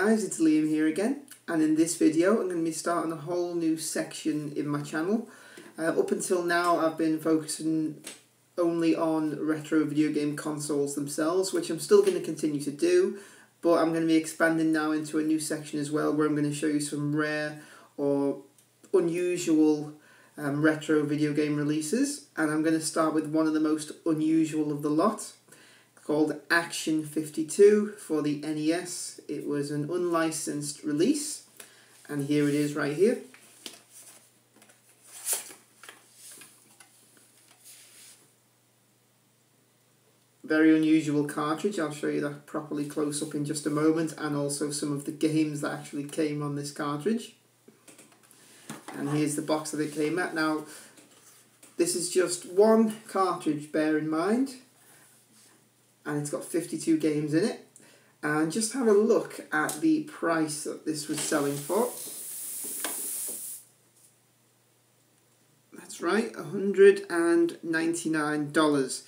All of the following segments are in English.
guys, it's Liam here again, and in this video I'm going to be starting a whole new section in my channel. Up until now I've been focusing only on retro video game consoles themselves, which I'm still going to continue to do, but I'm going to be expanding now into a new section as well where I'm going to show you some rare or unusual retro video game releases, and I'm going to start with one of the most unusual of the lot, called Action 52 for the NES. It was an unlicensed release, and here it is right here. Very unusual cartridge. I'll show you that properly close up in just a moment, and also some of the games that actually came on this cartridge. And here's the box that it came at. Now, this is just one cartridge, bear in mind, and it's got 52 games in it. And just have a look at the price that this was selling for. That's right, $199.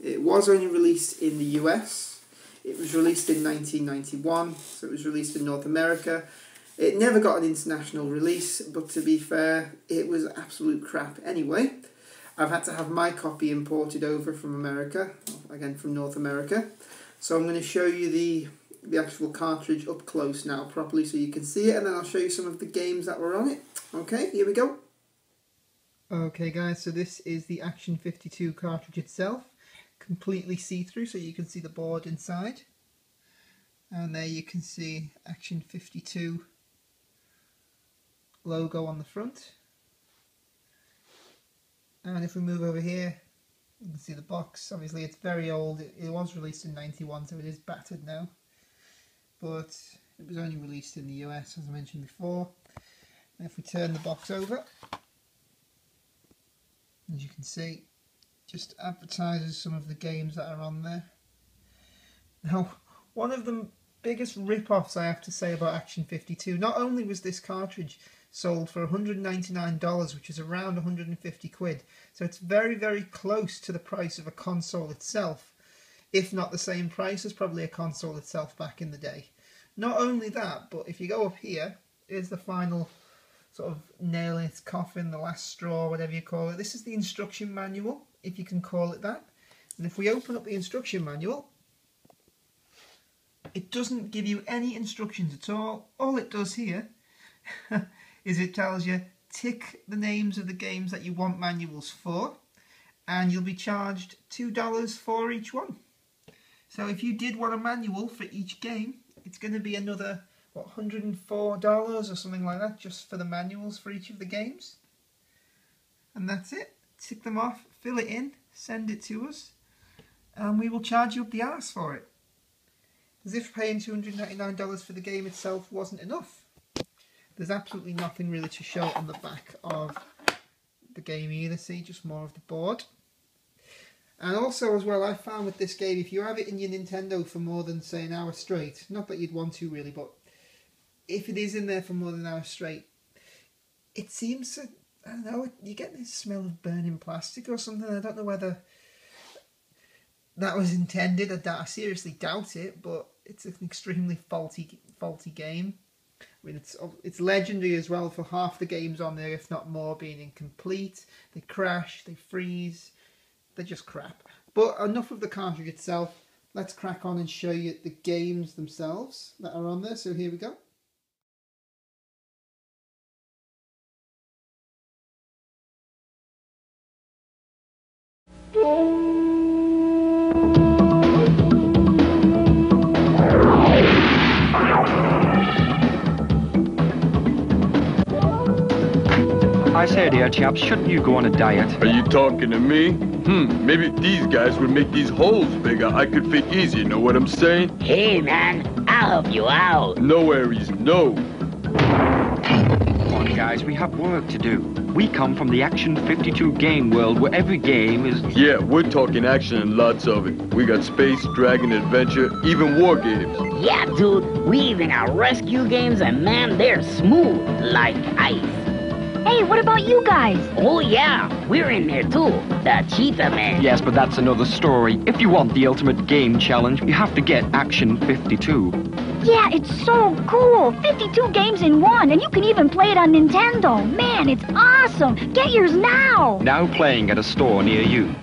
It was only released in the US. It was released in 1991, so it was released in North America. It never got an international release, but to be fair, it was absolute crap anyway. I've had to have my copy imported over from America, again from North America. So I'm going to show you the actual cartridge up close now properly so you can see it, and then I'll show you some of the games that were on it. Okay, here we go. Okay guys, so this is the Action 52 cartridge itself, completely see-through so you can see the board inside. And there you can see Action 52 logo on the front. And if we move over here, you can see the box. Obviously it's very old. It was released in 91, so it is battered now. But it was only released in the US, as I mentioned before. And if we turn the box over, as you can see, just advertises some of the games that are on there. Now, one of the biggest rip-offs I have to say about Action 52, not only was this cartridge sold for $199, which is around 150 quid. So it's very, very close to the price of a console itself, if not the same price as probably a console itself back in the day. Not only that, but if you go up here, here's the final sort of nail in its coffin, the last straw, whatever you call it. This is the instruction manual, if you can call it that. And if we open up the instruction manual, it doesn't give you any instructions at all. All it does here is it tells you tick the names of the games that you want manuals for, and you'll be charged $2 for each one. So if you did want a manual for each game, it's going to be another, what, $104 or something like that, just for the manuals for each of the games. And that's it. Tick them off, fill it in, send it to us, and we will charge you up the arse for it. As if paying $299 for the game itself wasn't enough. There's absolutely nothing really to show on the back of the game either, see, just more of the board. And also as well, I found with this game, if you have it in your Nintendo for more than, say, an hour straight, not that you'd want to really, but if it is in there for more than an hour straight, it seems to, I don't know, you get this smell of burning plastic or something. I don't know whether that was intended. I seriously doubt it, but it's an extremely faulty game. I mean, it's legendary as well for half the games on there, if not more, being incomplete. They crash, they freeze, they're just crap. But enough of the cartridge itself. Let's crack on and show you the games themselves that are on there. So here we go. I say, dear chaps, shouldn't you go on a diet? Are you talking to me? Maybe if these guys would make these holes bigger, I could fit easier, know what I'm saying? Hey, man, I'll help you out. No, Aries, no. Come on, guys, we have work to do. We come from the Action 52 game world where every game is... Yeah, we're talking action and lots of it. We got space, dragon, adventure, even war games. Yeah, dude, we even got rescue games, and man, they're smooth like ice. Hey, what about you guys? Oh yeah, we're in there too. The Cheetah Man. Yes, but that's another story. If you want the ultimate game challenge, you have to get Action 52. Yeah, it's so cool. 52 games in one, and you can even play it on Nintendo. Man, it's awesome. Get yours now. Now playing at a store near you.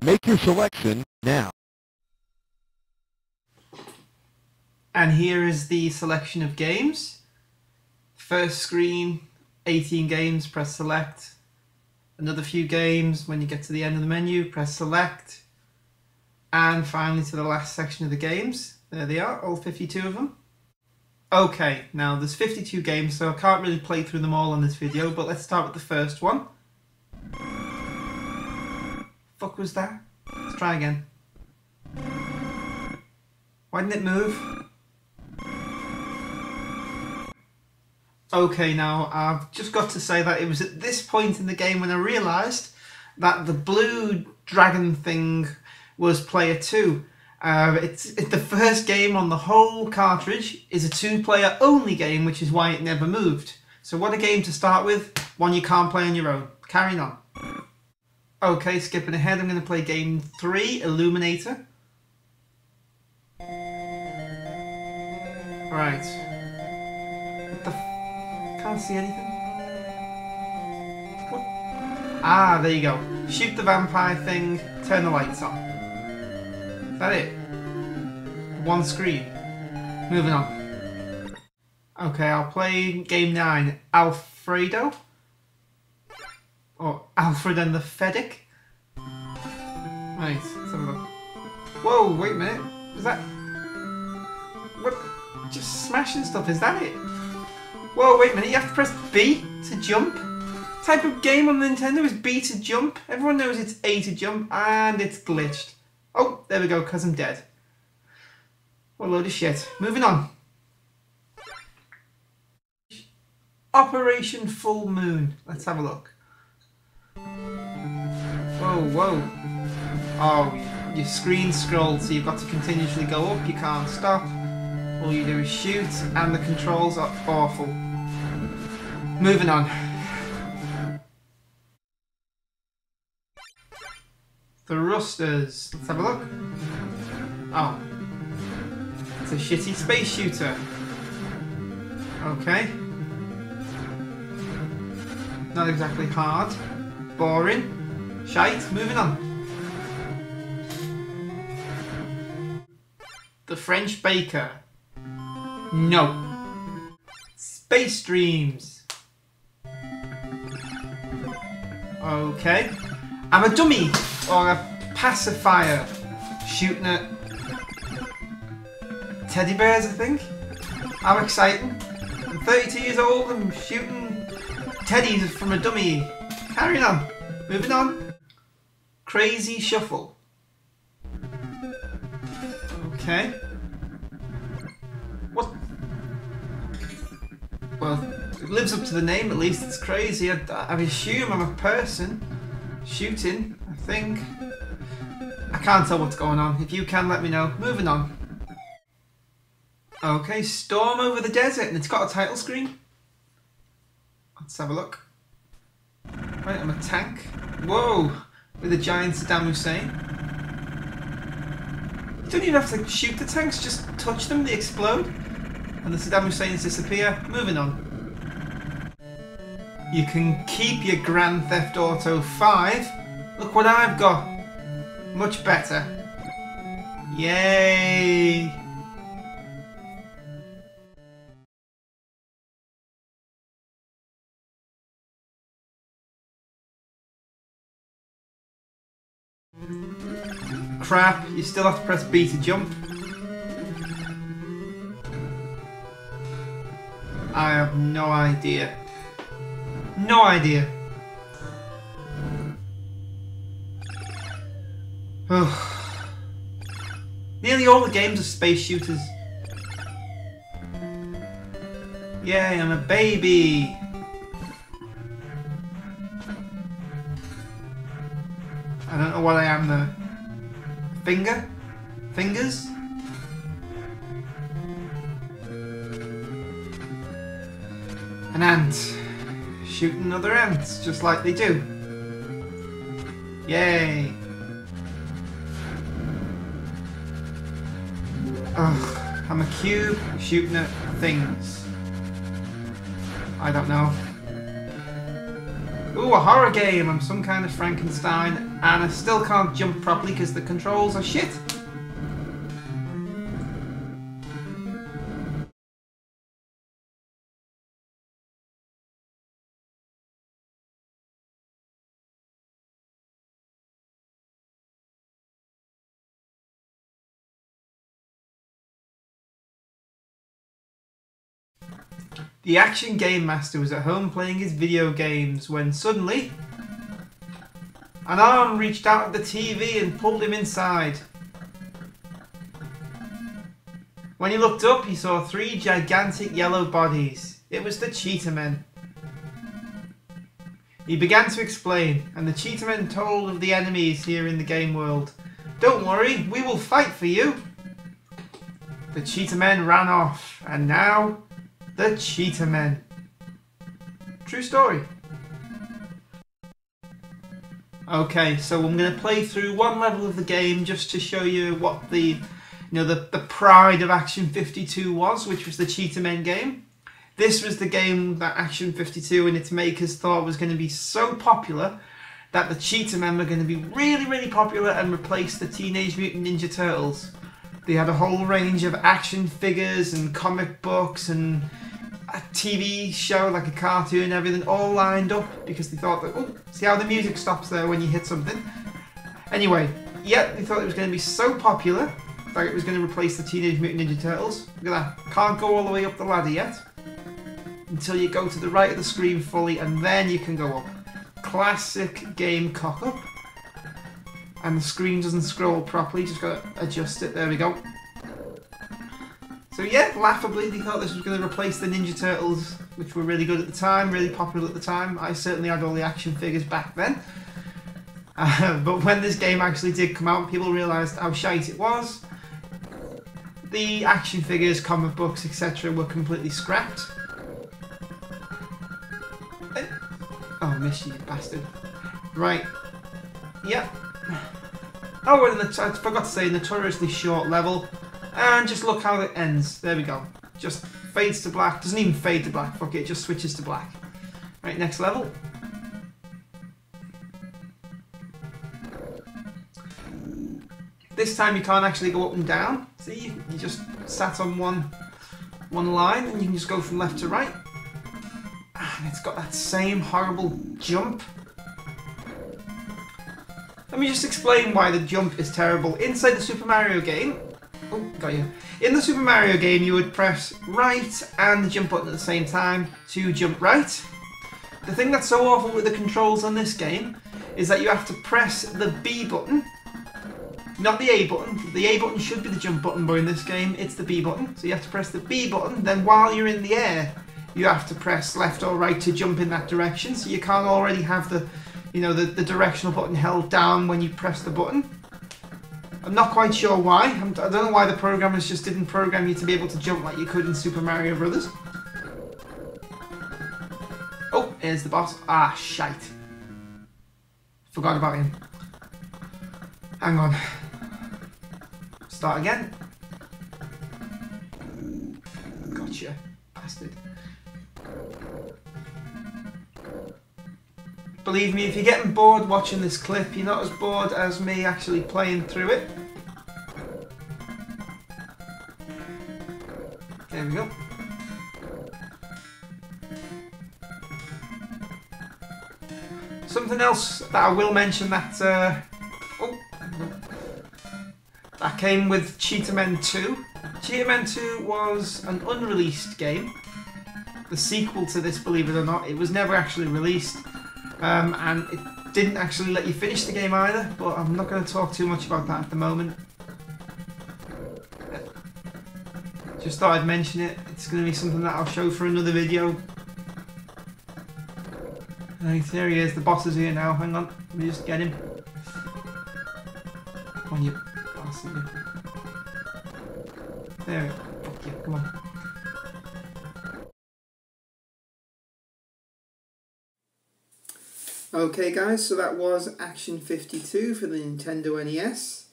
Make your selection now. And here is the selection of games. First screen, 18 games, press select. Another few games, when you get to the end of the menu, press select. And finally to the last section of the games. There they are, all 52 of them. Okay, now there's 52 games, so I can't really play through them all on this video, but let's start with the first one. Fuck was that? Let's try again. Why didn't it move? Okay, now I've just got to say that it was at this point in the game when I realised that the blue dragon thing was player 2. It's the first game on the whole cartridge is a 2-player only game, which is why it never moved. So what a game to start with, one you can't play on your own. Carrying on. Okay, skipping ahead, I'm going to play game 3, Illuminator. Right. What the can't see anything. What? Ah, there you go. Shoot the vampire thing, turn the lights on. Is that it? One screen. Moving on. Okay, I'll play game 9, Alfredo. Or Alfred and the Fedic. Right, let's have a look. Whoa, wait a minute. Is that... What? Just smashing stuff, is that it? Whoa, wait a minute, you have to press B to jump? What type of game on Nintendo is B to jump? Everyone knows it's A to jump, and it's glitched. Oh, there we go, because I'm dead. What a load of shit. Moving on. Operation Full Moon. Let's have a look. Whoa, whoa. Oh, your screen scrolls, so you've got to continuously go up, you can't stop. All you do is shoot, and the controls are awful. Moving on. Thrusters. Let's have a look. Oh. It's a shitty space shooter. Okay. Not exactly hard. Boring. Shite. Moving on. The French Baker. No. Space Dreams. Okay. I'm a dummy or a pacifier shooting at teddy bears, I think. How exciting. I'm 32 years old, I'm shooting teddies from a dummy. Carrying on. Moving on. Crazy Shuffle. Okay. What? Well, it lives up to the name, at least it's crazy. I assume I'm a person shooting, I think. I can't tell what's going on. If you can, let me know. Moving on. Okay, Storm Over the Desert, and it's got a title screen. Let's have a look. Right, I'm a tank. Whoa! With a giant Saddam Hussein. You don't even have to shoot the tanks, just touch them, they explode. And the Saddam Husseins disappear. Moving on. You can keep your Grand Theft Auto 5. Look what I've got. Much better. Yay! Crap, you still have to press B to jump. I have no idea. No idea. Nearly all the games are space shooters. Yay, I'm a baby. I don't know what I am though. Fingers? An ant. Shooting other ants, just like they do. Yay. Ugh, I'm a cube shooting at things. I don't know. Ooh, a horror game. I'm some kind of Frankenstein and I still can't jump properly because the controls are shit. The action game master was at home playing his video games when suddenly an arm reached out of the TV and pulled him inside. When he looked up, he saw 3 gigantic yellow bodies. It was the Cheetah Men. He began to explain, and the Cheetah Men told of the enemies here in the game world. Don't worry, we will fight for you. The Cheetah Men ran off, and now the Cheetah Men. True story. Okay, so I'm going to play through one level of the game just to show you what the pride of Action 52 was, which was the Cheetah Men game. This was the game that Action 52 and its makers thought was going to be so popular that the Cheetah Men were going to be really, really popular and replace the Teenage Mutant Ninja Turtles. They had a whole range of action figures and comic books and a TV show, like a cartoon and everything, all lined up because they thought that, oh, see how the music stops there when you hit something? Anyway, yeah, they thought it was going to be so popular that it was going to replace the Teenage Mutant Ninja Turtles. Look at that. Can't go all the way up the ladder yet until you go to the right of the screen fully and then you can go up. Classic game cock-up. And the screen doesn't scroll properly, just got to adjust it. There we go. So yeah, laughably, they thought this was going to replace the Ninja Turtles, which were really good at the time, really popular at the time. I certainly had all the action figures back then. But when this game actually did come out, people realised how shite it was. The action figures, comic books, etc. were completely scrapped. Oh, missed you, bastard. Right. Yep. Oh, we're in the, I forgot to say, notoriously short level. And just look how it ends. There we go. Just fades to black. Doesn't even fade to black. Fuck it, it just switches to black. Right, next level. This time you can't actually go up and down. See, you just sat on one line and you can just go from left to right. And it's got that same horrible jump. Let me just explain why the jump is terrible. Inside the Super Mario game, oh, got you. In the Super Mario game, you would press right and the jump button at the same time to jump right. The thing that's so awful with the controls on this game is that you have to press the B button, not the A button. The A button should be the jump button, but in this game, it's the B button. So you have to press the B button, then while you're in the air, you have to press left or right to jump in that direction. So you can't already have the the directional button held down when you press the button. I'm not quite sure why. I don't know why the programmers just didn't program you to be able to jump like you could in Super Mario Brothers. Oh, here's the boss. Ah, shite. Forgot about him. Hang on. Start again. Gotcha, bastard. Believe me, if you're getting bored watching this clip, you're not as bored as me actually playing through it. There we go. Something else that I will mention that that came with Cheetah Men 2. Cheetah Men 2 was an unreleased game. The sequel to this, believe it or not, it was never actually released. And it didn't actually let you finish the game either, but I'm not going to talk too much about that at the moment. Just thought I'd mention it. It's going to be something that I'll show for another video. Right, there he is. The boss is here now. Hang on. Let me just get him. Come on, you bastard. There. Fuck you. Come on. Okay guys, so that was Action 52 for the Nintendo NES.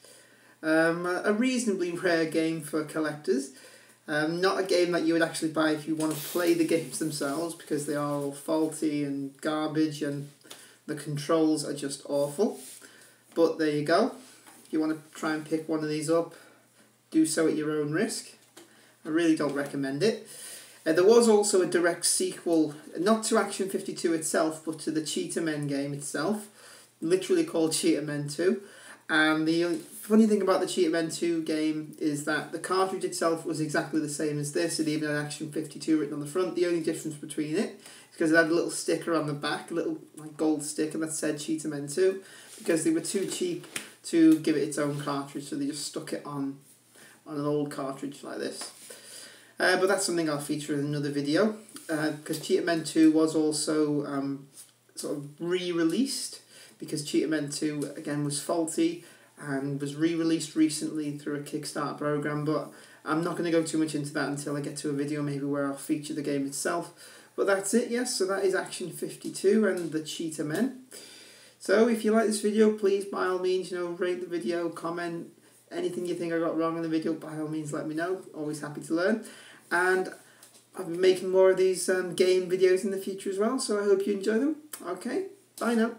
A reasonably rare game for collectors. Not a game that you would actually buy if you want to play the games themselves, because they are all faulty and garbage and the controls are just awful. But there you go. If you want to try and pick one of these up, do so at your own risk. I really don't recommend it. There was also a direct sequel, not to Action 52 itself, but to the Cheetah Men game itself, literally called Cheetah Men 2. And the funny thing about the Cheetah Men 2 game is that the cartridge itself was exactly the same as this. It even had Action 52 written on the front. The only difference between it is because it had a little sticker on the back, a little gold sticker that said Cheetah Men 2, because they were too cheap to give it its own cartridge, so they just stuck it on an old cartridge like this. But that's something I'll feature in another video, because Cheetah Men 2 was also sort of re-released, because Cheetah Men 2 again was faulty and was re-released recently through a Kickstarter program, but I'm not going to go too much into that until I get to a video maybe where I'll feature the game itself. But that's it, yes, so that is Action 52 and the Cheetah Men. So if you like this video, please by all means, rate the video, comment, anything you think I got wrong in the video, by all means let me know. Always happy to learn. And I'll be making more of these game videos in the future as well, so I hope you enjoy them. Okay, bye now.